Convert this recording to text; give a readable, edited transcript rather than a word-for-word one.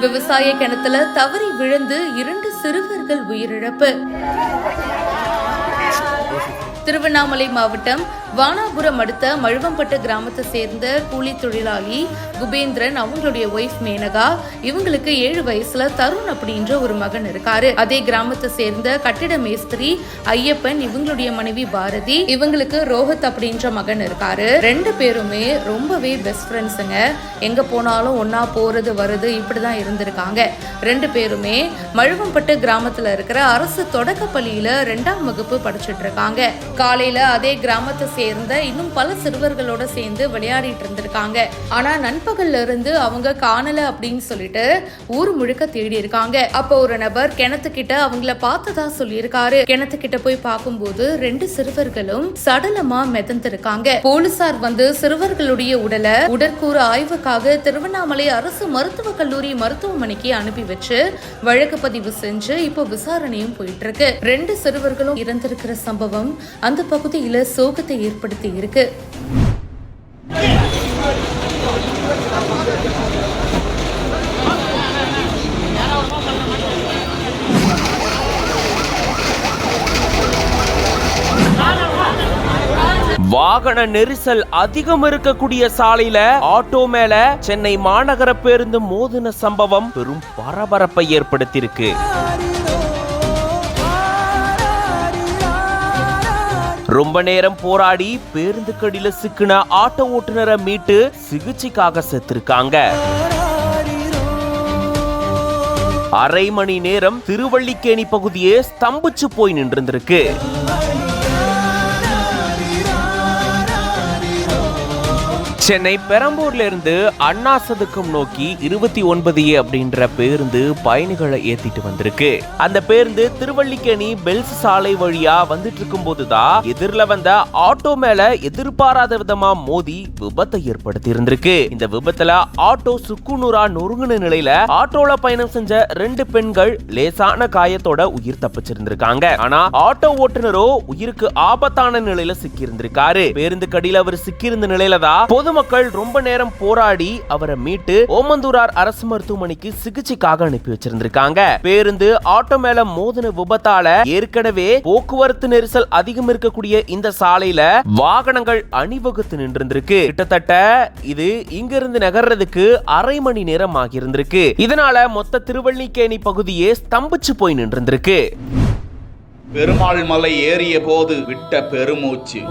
விவசாய கிணத்துல தவறி விழுந்து 2 சிறுவர்கள் உயிரிழப்பு. திருவண்ணாமலை மாவட்டம் வானாபுரம் அடுத்த மழுவம்பட்டு கிராமத்தை சேர்ந்த கூலி தொழிலாளி குபேந்திரன், அவங்களுடைய ஒய்ஃப் மேனகா, இவங்களுக்கு 7 வயசுல தருண் அப்படின்ற ஒரு மகன் இருக்காரு. அதே கிராமத்தை சேர்ந்த கட்டிட மேஸ்திரி ஐயப்பன், இவங்களுடைய மனைவி பாரதி, இவங்களுக்கு ரோஹித் அப்படின்ற மகன் இருக்காரு. 2 பேருமே ரொம்பவே பெஸ்ட் ஃப்ரெண்ட்ஸுங்க. எங்க போனாலும் ஒன்னா போறது வருது இப்படிதான் இருந்திருக்காங்க. 2 பேருமே மழுவம்பட்டு கிராமத்துல இருக்கிற அரசு தொடக்க பள்ளியில 2ஆம் வகுப்பு படிச்சுட்டு இருக்காங்க. காலையில அதே கிராமத்தை சேர்ந்த இன்னும் பல சிறுவர்களோட சேர்ந்து விளையாடிட்டு இருந்திருக்காங்க. ஆனா நண்பகல்ல இருந்து அவங்க காணல அப்படின்னு சொல்லிட்டு ஊர் முழுக்க தேடி இருக்காங்க. அப்போ ஒரு நபர் கிணத்துக்கிட்ட அவங்கள பார்த்ததா சொல்லியிருக்காரு. கிணத்துக்கிட்ட போய் பார்க்கும்போது 2 சிறுவர்களும் சடலமா மிதந்திருக்காங்க. போலீசார் வந்து சிறுவர்களுடைய உடலை உடற்கூறு ஆய்வுக்காக திருவண்ணாமலை அரசு மருத்துவக் கல்லூரி மருத்துவமனைக்கு அனுப்பி வச்சு வழக்கு பதிவு செஞ்சு இப்போ விசாரணையும் போயிட்டு இருக்கு. 2 சிறுவர்களும் இறந்திருக்கிற சம்பவம் அந்த பகுதியில சோகத்தை ஏற்படுத்தி இருக்கு. வாகன நெரிசல் அதிகம் இருக்கக்கூடிய சாலையில ஆட்டோ மேல சென்னை மாநகர பேருந்து மோதின சம்பவம் பெரும் பரபரப்பை ஏற்படுத்தியிருக்கு. ரொம்ப நேரம் போராடி பேருந்துக்கடியில சிக்கின ஆட்டோ ஓட்டுநரை மீட்டு சிகிச்சைக்காக செத்திருக்காங்க. அரை மணி நேரம் திருவள்ளிக்கேணி பகுதியே ஸ்தம்பிச்சு போய் நின்றிருக்கு. சென்னை பெரம்பூர்ல இருந்து அண்ணா சதுக்கம் நோக்கி 29A அப்படின்ற பேருந்து பயணிகளை ஏத்திட்டு வந்திருக்கு. அந்த பேருந்து திருவள்ளிக்கேணி பெல்ஸ் சாலை வழியா வந்துட்டு இருக்கும் போதுதான் எதிரில வந்த ஆட்டோ மேல எதிர்பாராத விதமா மோதி விபத்தை ஏற்படுத்தி இருந்திருக்கு. இந்த விபத்துல ஆட்டோ சுக்குநூறா நொறுங்கின நிலையில ஆட்டோல பயணம் செஞ்ச 2 பெண்கள் லேசான காயத்தோட உயிர் தப்பிச்சிருந்திருக்காங்க. ஆனா ஆட்டோ ஓட்டுநரோ உயிருக்கு ஆபத்தான நிலையில சிக்கி இருந்திருக்காரு. பேருந்து கடியில அவர் சிக்கி இருந்த நிலையில தான் பொதுமக்கள் ரொம்ப நேரம் போராடி அவரை மீட்டு ஓமந்தூரார் அரசு மருத்துவமனைக்கு சிகிச்சைக்காக அனுப்பி வச்சிருந்திருக்காங்க. பேருந்து ஆட்டோ மேல மோதின விபத்தால ஏற்கனவே போக்குவரத்து நெரிசல் அதிகம் இருக்கக்கூடிய இந்த சாலையில வாகனங்கள் அணிவகுத்து நின்றிருக்கு. கிட்டத்தட்ட இது இங்கிருந்து நகர்றதுக்கு அரை மணி நேரம் ஆகியிருந்திருக்கு. இதனால மொத்த திருவள்ளிக்கேணி பகுதியே ஸ்தம்பிச்சு போய் நின்றிருக்கு. பெருமாள் மலை ஏறிய போது விட்ட பெருமூச்சு.